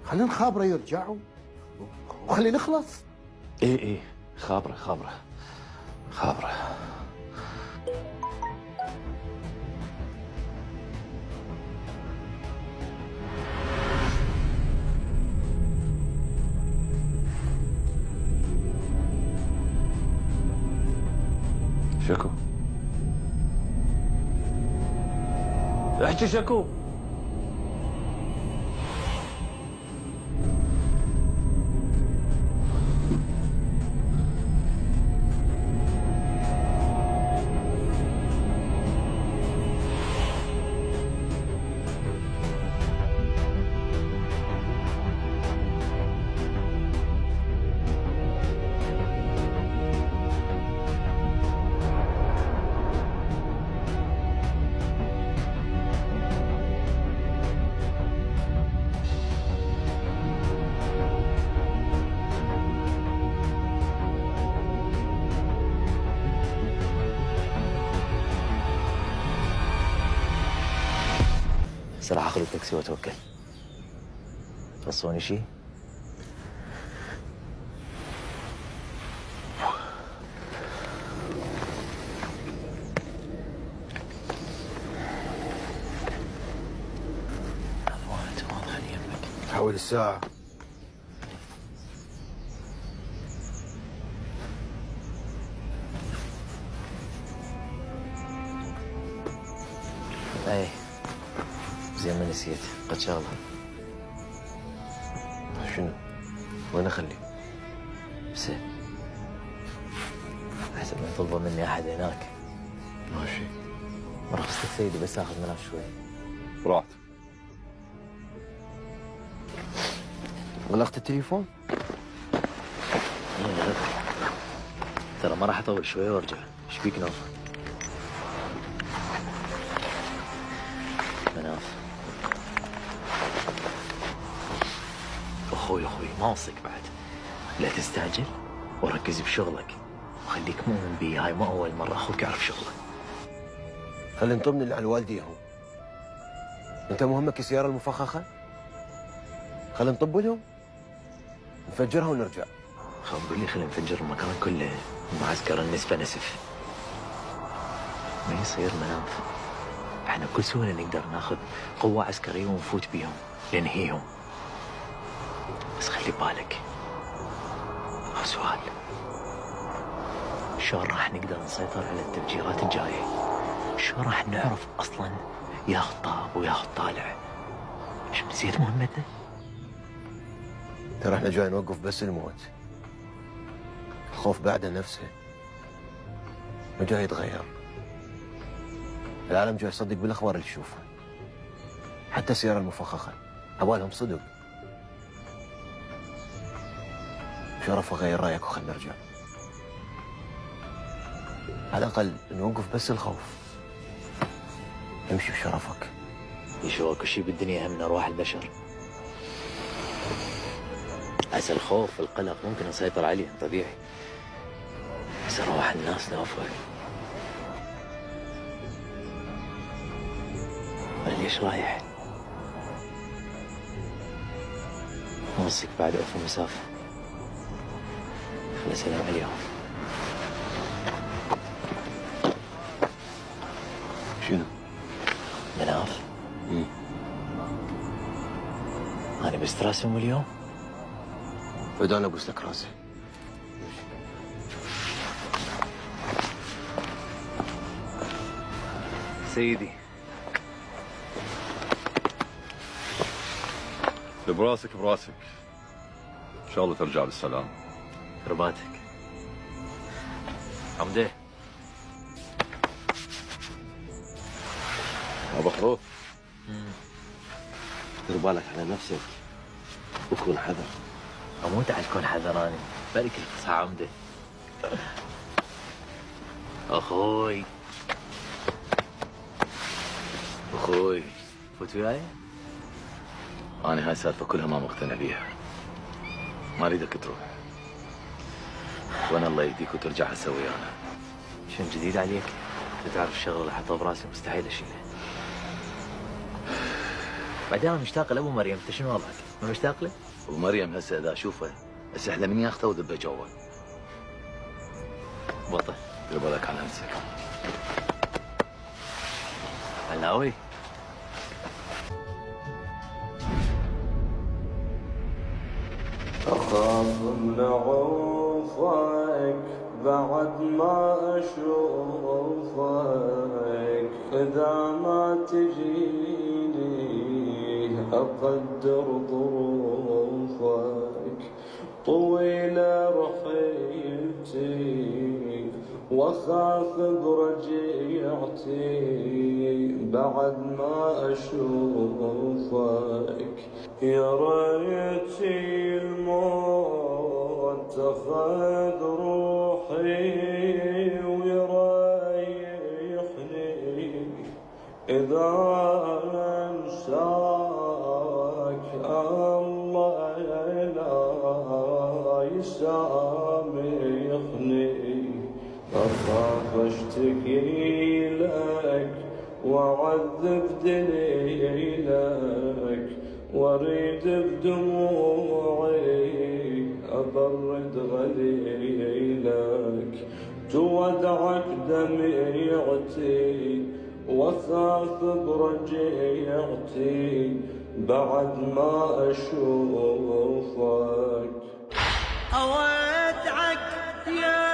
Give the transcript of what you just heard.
خلينا نخابره يرجع وخلينا نخلص. ايه خابره. شكو احكي شكو. هسه راح اخذ التاكسي واتوكل. توصوني شي؟ واضح لي يمك. حول الساعة. ايه زين ما نسيت، قد شغله. شنو؟ وين اخليه؟ بسيط. احسن ما يطلبوا مني احد هناك. ماشي. رخصت سيدي بس اخذ مناف شوي. رحت. غلقت التليفون؟ ترى ما راح اطول شوي وارجع. ايش فيك نوف؟ مناف. اخوي ما اوصيك بعد. لا تستعجل وركز بشغلك وخليك مؤمن بي. هاي مو اول مره اخوك يعرف شغله. خلي نطمن اللي على والديهم. انت مهمك السيارة المفخخة؟ خلي نطب لهم نفجرها ونرجع. قول لي خلينا نفجر المكان كله. معسكر النسبة نسف. ما يصير مناف. احنا بكل سهولة نقدر ناخذ قوة عسكرية ونفوت بيهم ننهيهم. بس خلي بالك. سؤال. شلون راح نقدر نسيطر على التفجيرات الجاية؟ شلون راح نعرف اصلا ياخذ طاب وياخذ طالع؟ شو نسيت مهمتنا؟ ترى احنا جاي نوقف بس الموت. الخوف بعده نفسه. ما جاي يتغير. العالم جاي يصدق بالاخبار اللي يشوفها. حتى السيارة المفخخة عبالهم صدق. شرف اغير رايك وخلنا نرجع. على الاقل نوقف بس الخوف. امشي بشرفك. يشوى اكو شيء بالدنيا اهم من ارواح البشر. عسى الخوف والقلق ممكن نسيطر عليه طبيعي. بس ارواح الناس نوفل. ليش رايح؟ اوصيك بعد اوف المسافة. خلي اسلم عليهم. شنو؟ مناف؟ انا بست راسهم اليوم؟ فدانا ابوس لك راسي. سيدي براسك براسك. ان شاء الله ترجع بالسلام. رباتك. حمده. ابو خروف. دير بالك على نفسك وكون حذر. اموت على تكون حذراني. بالك الفصحى عمده. اخوي فوت وياي. انا هاي السالفه كلها ما مقتنع بيها. ما اريدك تروح. وانا الله يهديك وترجع هسه ويانا. شنو جديد عليك؟ انت تعرف الشغله اللي حطها براسي مستحيل اشيله. بعدين انا مشتاق لابو مريم، انت شنو وضعك؟ ما مشتاق له؟ ومريم هسه اذا اشوفه اسحله من ياخذه وذبه جوا. بطل دير بالك على نفسك. علاوي أخاف من عوفك بعد ما أشوفك، إذا ما تجيني أقدر ظروفك. طويلة رحيلتي وأخاف برجيعتي بعد ما أشوفك. يا ريتي الموت أخذ روحي ويريحني، إذا أنساك الله لا يسامحني. أخاف أشتكي لك وأعذب دليلك، وأريد بدموعي أبرد غليلك. تودعك دميعتي وأخاف برجيعتي بعد ما أشوفك. أودعك يا